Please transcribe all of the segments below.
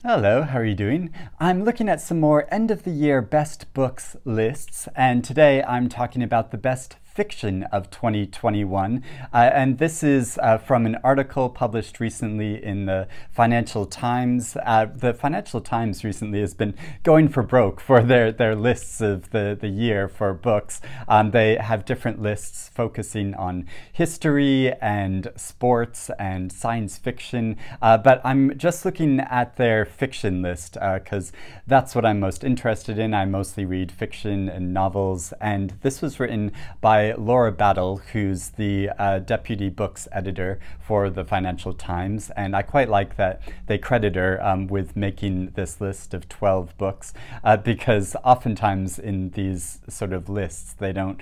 Hello, how are you doing? I'm looking at some more end of the year best books lists, and today I'm talking about the best fiction of 2021. And this is from an article published recently in the Financial Times. The Financial Times recently has been going for broke for their lists of the year for books. They have different lists focusing on history and sports and science fiction, but I'm just looking at their fiction list because that's what I'm most interested in. I mostly read fiction and novels, and this was written by Laura Battle, who's the deputy books editor for the Financial Times, and I quite like that they credit her with making this list of 12 books because oftentimes in these sort of lists they don't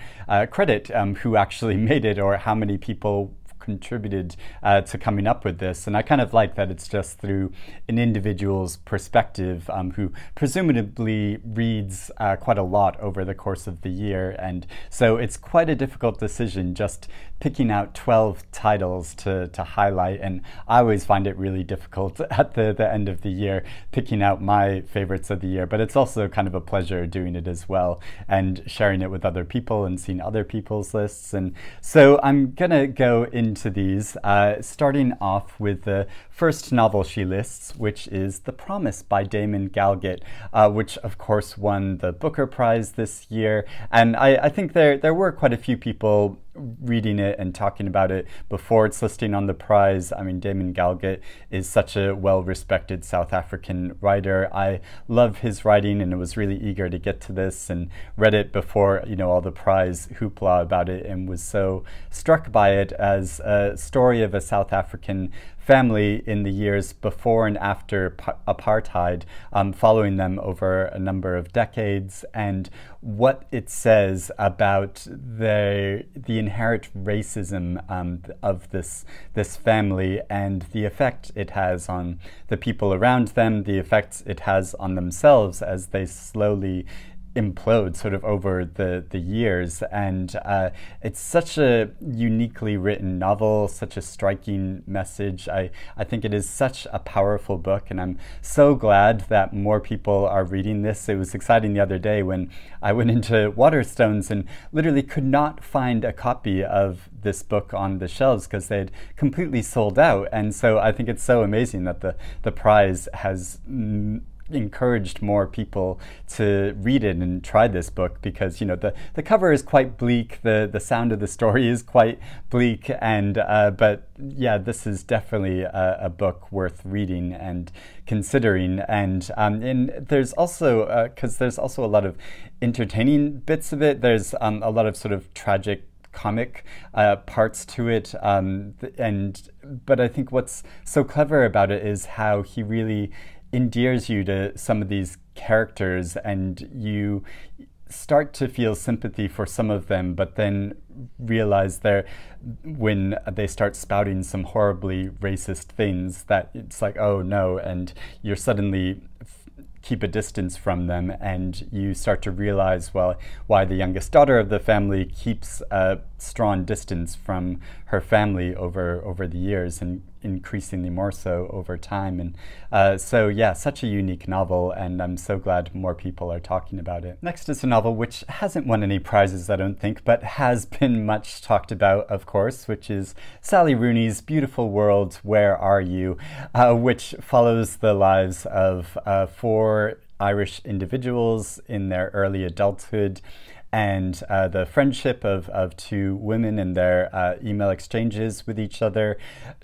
credit who actually made it or how many people contributed to coming up with this. And I kind of like that it's just through an individual's perspective who presumably reads quite a lot over the course of the year. And so it's quite a difficult decision just picking out 12 titles to highlight. And I always find it really difficult at the end of the year picking out my favorites of the year. But it's also kind of a pleasure doing it as well and sharing it with other people and seeing other people's lists. And so I'm gonna go into these, starting off with the first novel she lists, which is The Promise by Damon Galgut, which of course won the Booker Prize this year. And I think there were quite a few people reading it and talking about it before its listing on the prize. I mean, Damon Galgut is such a well-respected South African writer. I love his writing and was really eager to get to this and read it before, all the prize hoopla about it, and was so struck by it as a story of a South African family in the years before and after apartheid, following them over a number of decades, and what it says about the inherent racism of this family and the effect it has on the people around them, the effects it has on themselves as they slowly implode sort of over the years. And it's such a uniquely written novel, such a striking message. I think it is such a powerful book, and I'm so glad that more people are reading this. It was exciting the other day when I went into Waterstones and literally could not find a copy of this book on the shelves because they had completely sold out. And so I think it's so amazing that the prize has encouraged more people to read it and try this book, because the cover is quite bleak, the sound of the story is quite bleak, and but yeah, this is definitely a book worth reading and considering. And there's also because there's also a lot of entertaining bits of it. There's a lot of sort of tragic comic parts to it, but I think what's so clever about it is how he really endears you to some of these characters, and you start to feel sympathy for some of them, but then realize when they start spouting some horribly racist things that it's like, oh no, and you're suddenly keep a distance from them, and you start to realize, well, why the youngest daughter of the family keeps a strong distance from her family over the years, and increasingly more so over time. And so yeah, such a unique novel, and I'm so glad more people are talking about it. Next is a novel which hasn't won any prizes, I don't think, but has been much talked about, of course, which is Sally Rooney's Beautiful World, Where Are You?, which follows the lives of four Irish individuals in their early adulthood, and the friendship of two women and their email exchanges with each other,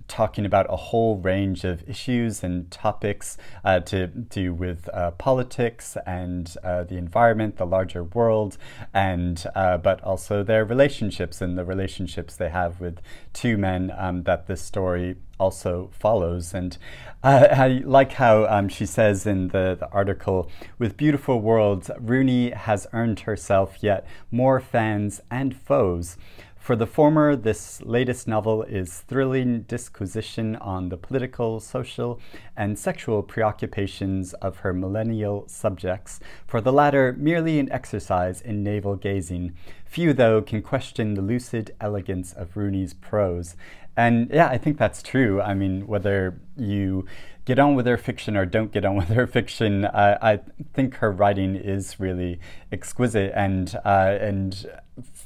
talking about a whole range of issues and topics to do with politics and the environment, the larger world, and but also their relationships and the relationships they have with two men that this story also follows. And I like how she says in the article, with Beautiful World, Rooney has earned herself yet more fans and foes. For the former, this latest novel is thrilling disquisition on the political, social, and sexual preoccupations of her millennial subjects. For the latter, merely an exercise in navel gazing. Few, though, can question the lucid elegance of Rooney's prose. And yeah, I think that's true. I mean, whether you get on with her fiction or don't get on with her fiction, I think her writing is really exquisite and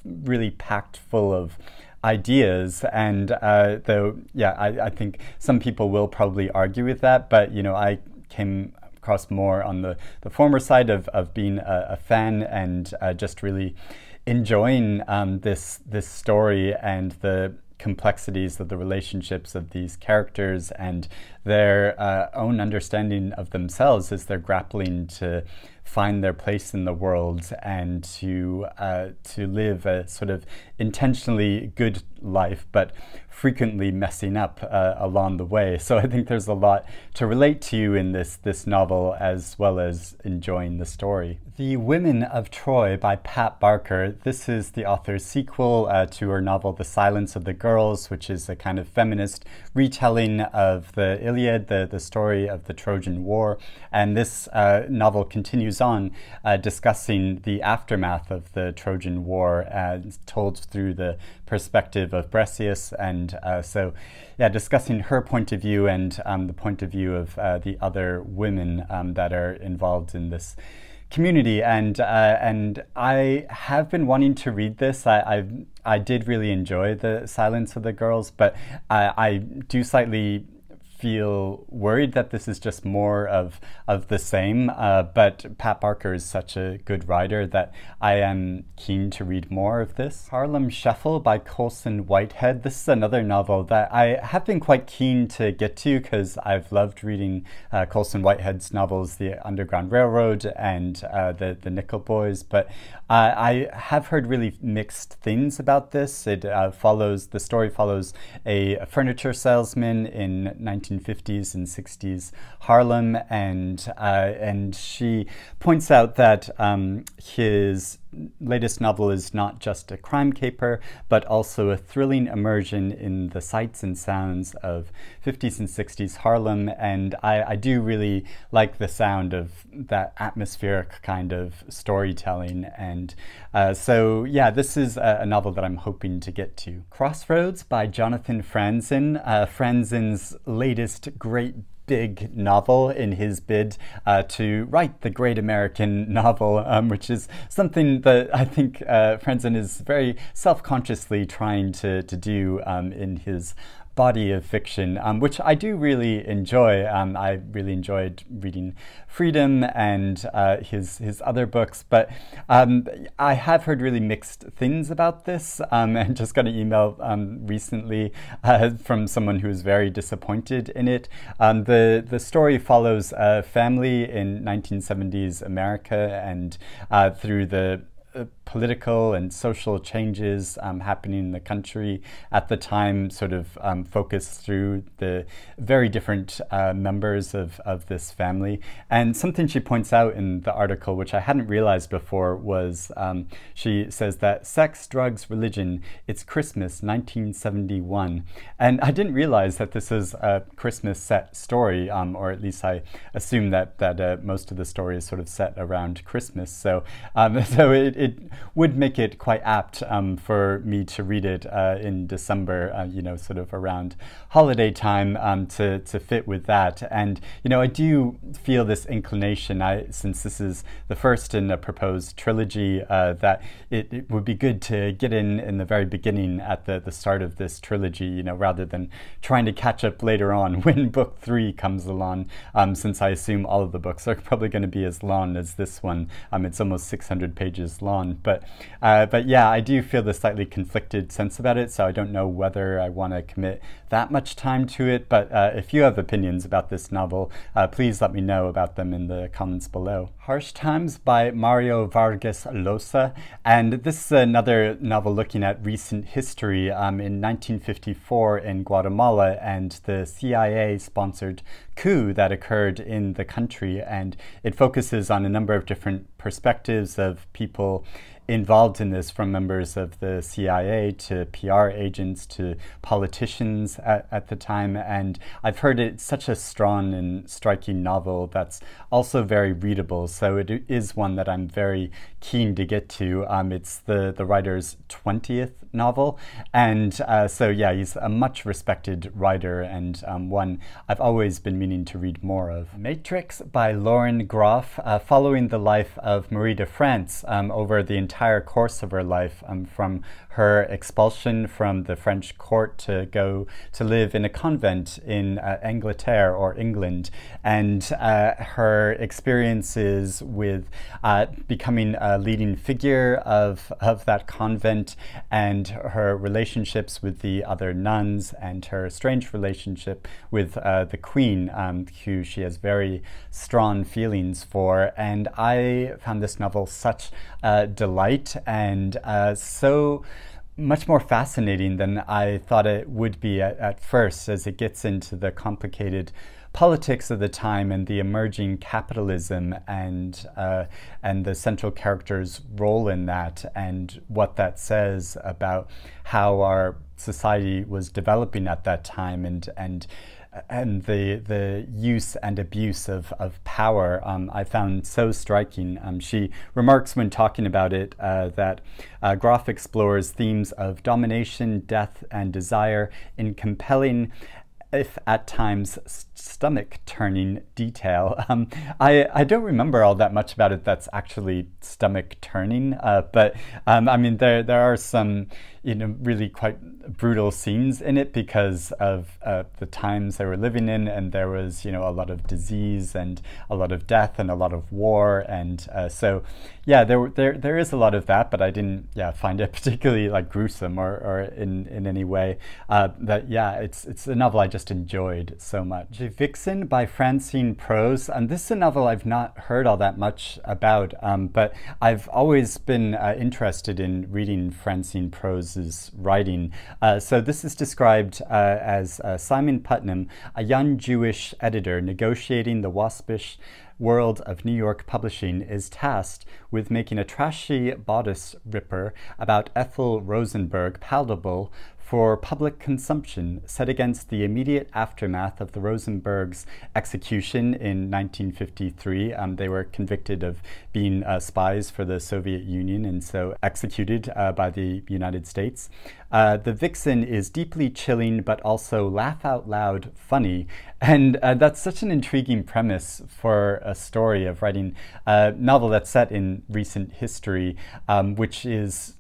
really packed full of ideas. And though, yeah, I think some people will probably argue with that, but you know, I came across more on the former side of being a fan and just really enjoying this story and the complexities of the relationships of these characters and their own understanding of themselves as they're grappling to find their place in the world and to live a sort of intentionally good life, but frequently messing up along the way. So I think there's a lot to relate to in this novel, as well as enjoying the story. The Women of Troy by Pat Barker. This is the author's sequel to her novel The Silence of the Girls, which is a kind of feminist retelling of the Iliad, the story of the Trojan War. And this novel continues on discussing the aftermath of the Trojan War, told through the perspective of Briseis, and so yeah, discussing her point of view and the point of view of the other women that are involved in this community. And I have been wanting to read this. I did really enjoy The Silence of the Girls, but I do slightly feel worried that this is just more of the same, but Pat Barker is such a good writer that I am keen to read more of this. Harlem Shuffle by Colson Whitehead. This is another novel that I have been quite keen to get to because I've loved reading Colson Whitehead's novels, The Underground Railroad and the Nickel Boys, but I have heard really mixed things about this. The story follows a furniture salesman in 1950s and 60s Harlem, and she points out that his latest novel is not just a crime caper, but also a thrilling immersion in the sights and sounds of 50s and 60s Harlem. And I do really like the sound of that atmospheric kind of storytelling. And so, yeah, this is a novel that I'm hoping to get to. Crossroads by Jonathan Franzen. Franzen's latest great big novel in his bid to write the great American novel, which is something that I think Franzen is very self-consciously trying to do in his body of fiction, which I do really enjoy. I really enjoyed reading Freedom and his other books, but I have heard really mixed things about this, and just got an email recently from someone who was very disappointed in it. The story follows a family in 1970s America and through the political and social changes happening in the country at the time, sort of focused through the very different members of this family. And something she points out in the article, which I hadn't realized before, was she says that sex, drugs, religion, it's Christmas 1971. And I didn't realize that this is a Christmas set story, or at least I assume that most of the story is sort of set around Christmas. So it would make it quite apt for me to read it in December, you know, sort of around holiday time, to fit with that. And, you know, I do feel this inclination, since this is the first in a proposed trilogy, that it would be good to get in the very beginning at the start of this trilogy, you know, rather than trying to catch up later on when book 3 comes along, since I assume all of the books are probably going to be as long as this one. It's almost 600 pages long. But yeah, I do feel the slightly conflicted sense about it, so I don't know whether I want to commit that much time to it. But if you have opinions about this novel, please let me know about them in the comments below. Harsh Times by Mario Vargas Llosa. And this is another novel looking at recent history in 1954 in Guatemala and the CIA-sponsored coup that occurred in the country. And it focuses on a number of different perspectives of people involved in this, from members of the CIA to PR agents to politicians at the time. And I've heard it's such a strong and striking novel that's also very readable. So it is one that I'm very keen to get to. It's the writer's 20th novel. And so yeah, he's a much respected writer, and one I've always been meaning to read more of. Matrix by Lauren Groff, following the life of Marie de France over the entire course of her life, from her expulsion from the French court to go to live in a convent in Angleterre or England, and her experiences with becoming a leading figure of that convent, and her relationships with the other nuns, and her strange relationship with the Queen, who she has very strong feelings for. And I found this novel such a delight, and so much more fascinating than I thought it would be at first, as it gets into the complicated politics of the time and the emerging capitalism, and the central character's role in that, and what that says about how our society was developing at that time, and the use and abuse of power. I found so striking. She remarks when talking about it that Groff explores themes of domination, death, and desire in compelling, if at times stomach-turning detail. I don't remember all that much about it that's actually stomach-turning, but I mean, there are some, really quite brutal scenes in it because of the times they were living in, and there was, a lot of disease and a lot of death and a lot of war, and so yeah, there is a lot of that, but I didn't find it particularly like gruesome or in any way. But yeah, it's a novel I just enjoyed so much. Vixen by Francine Prose, and this is a novel I've not heard all that much about, but I've always been interested in reading Francine Prose's writing. So this is described as Simon Putnam, a young Jewish editor negotiating the waspish world of New York publishing, is tasked with making a trashy bodice ripper about Ethel Rosenberg palatable for public consumption, set against the immediate aftermath of the Rosenbergs' execution in 1953. They were convicted of being spies for the Soviet Union, and so executed by the United States. The Vixen is deeply chilling, but also laugh out loud funny. And that's such an intriguing premise for a story of writing a novel that's set in recent history, which is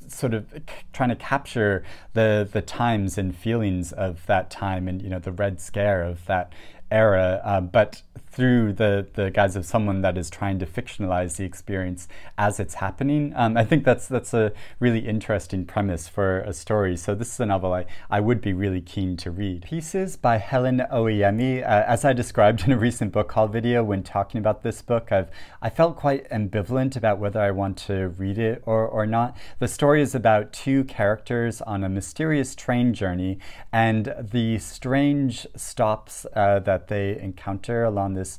sort of trying to capture the times and feelings of that time, and the Red Scare of that era, but through the guise of someone that is trying to fictionalize the experience as it's happening. I think that's a really interesting premise for a story. So this is a novel I would be really keen to read. Pieces by Helen Oyemi. As I described in a recent book haul video when talking about this book, I felt quite ambivalent about whether I want to read it or not. The story is about two characters on a mysterious train journey, and the strange stops that they encounter along this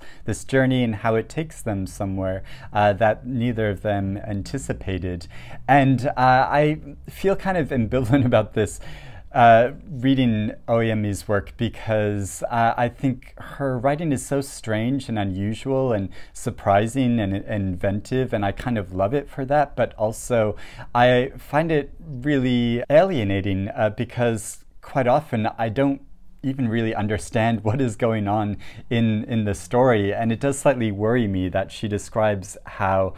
journey, and how it takes them somewhere that neither of them anticipated. And I feel kind of ambivalent about this reading Oyemi's work, because I think her writing is so strange and unusual and surprising and inventive, and I kind of love it for that, but also I find it really alienating because quite often I don't even really understand what is going on in the story. And it does slightly worry me that she describes how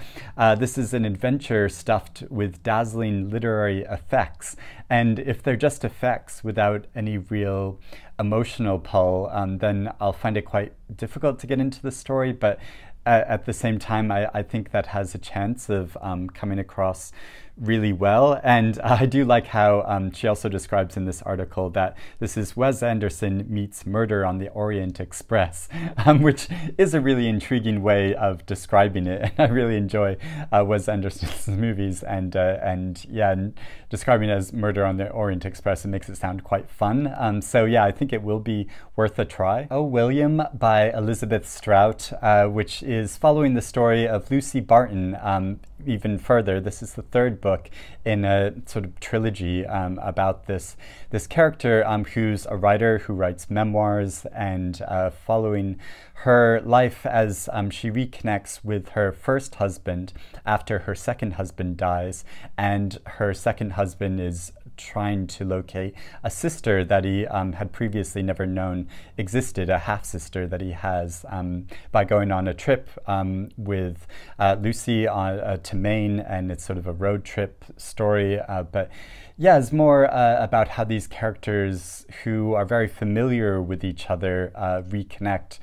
this is an adventure stuffed with dazzling literary effects. And if they're just effects without any real emotional pull, then I'll find it quite difficult to get into the story. But at the same time, I think that has a chance of coming across really well. And I do like how she also describes in this article that this is Wes Anderson meets Murder on the Orient Express, which is a really intriguing way of describing it. And I really enjoy Wes Anderson's movies, and describing it as Murder on the Orient Express, it makes it sound quite fun. So yeah, I think it will be worth a try. Oh, William by Elizabeth Strout, which is following the story of Lucy Barton even further. This is the third book in a sort of trilogy about this character who's a writer who writes memoirs, and following her life as she reconnects with her first husband after her second husband dies, and her second husband is trying to locate a sister that he had previously never known existed, a half-sister that he has, by going on a trip with Lucy to Maine, and it's sort of a road trip story. But yeah, it's more about how these characters who are very familiar with each other reconnect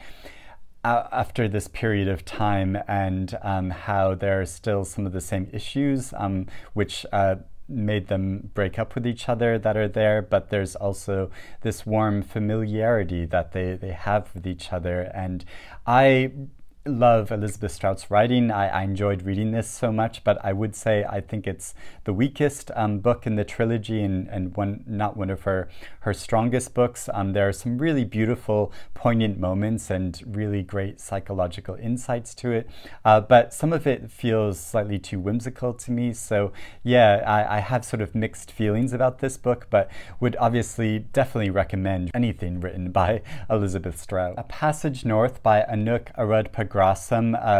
after this period of time, and how there are still some of the same issues which made them break up with each other that are there, but there's also this warm familiarity that they have with each other. And I love Elizabeth Strout's writing. I enjoyed reading this so much, but I would say I think it's the weakest book in the trilogy, and not one of her strongest books. There are some really beautiful, poignant moments and really great psychological insights to it, but some of it feels slightly too whimsical to me. So yeah, I have sort of mixed feelings about this book, but would obviously definitely recommend anything written by Elizabeth Strout. A Passage North by Anuk Arudpragasam,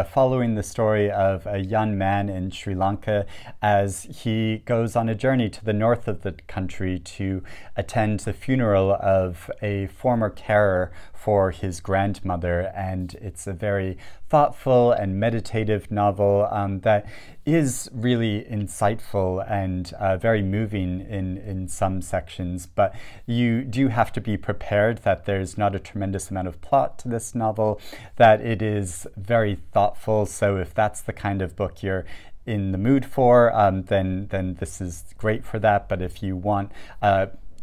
following the story of a young man in Sri Lanka as he goes on a journey to the north of the country to attend the funeral of a former carer for his grandmother. And it's a very thoughtful and meditative novel that is really insightful and very moving in some sections, but you do have to be prepared that there's not a tremendous amount of plot to this novel, that it is very thoughtful. So if that's the kind of book you're in the mood for, then this is great for that. But if you want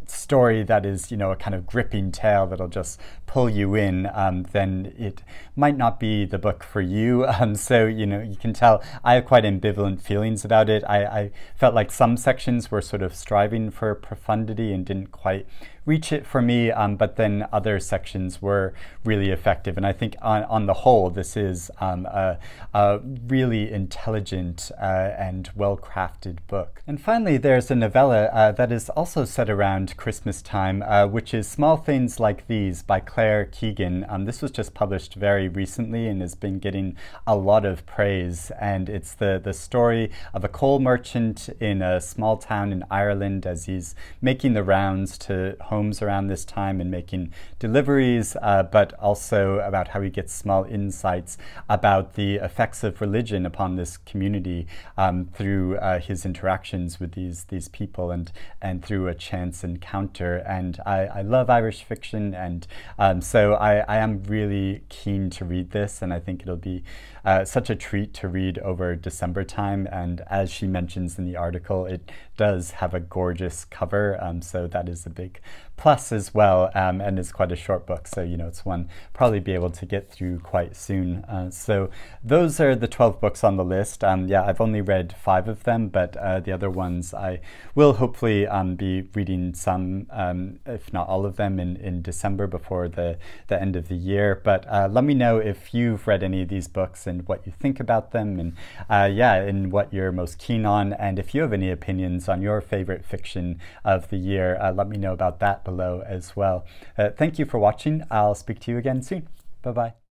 story that is, you know, a kind of gripping tale that'll just pull you in, then it might not be the book for you. So, you know, you can tell I have quite ambivalent feelings about it. I felt like some sections were sort of striving for profundity and didn't quite reach it for me, but then other sections were really effective. And I think on the whole, this is a really intelligent and well-crafted book. And finally, there's a novella that is also set around Christmas time, which is Small Things Like These by Claire Keegan. This was just published very recently and has been getting a lot of praise. And it's the story of a coal merchant in a small town in Ireland as he's making the rounds to homes around this time and making deliveries, but also about how he gets small insights about the effects of religion upon this community through his interactions with these people and through a chance encounter. And I love Irish fiction, and so I am really keen to read this, and I think it'll be such a treat to read over December time. And as she mentions in the article, it does have a gorgeous cover, so that is a big plus as well, and it's quite a short book, so you know, it's one probably be able to get through quite soon. So those are the 12 books on the list. Yeah, I've only read 5 of them, but the other ones I will hopefully be reading some, if not all of them, in December before the end of the year. But let me know if you've read any of these books and what you think about them, and yeah, and what you're most keen on. And if you have any opinions on your favorite fiction of the year, let me know about that below as well. Thank you for watching. I'll speak to you again soon. Bye-bye.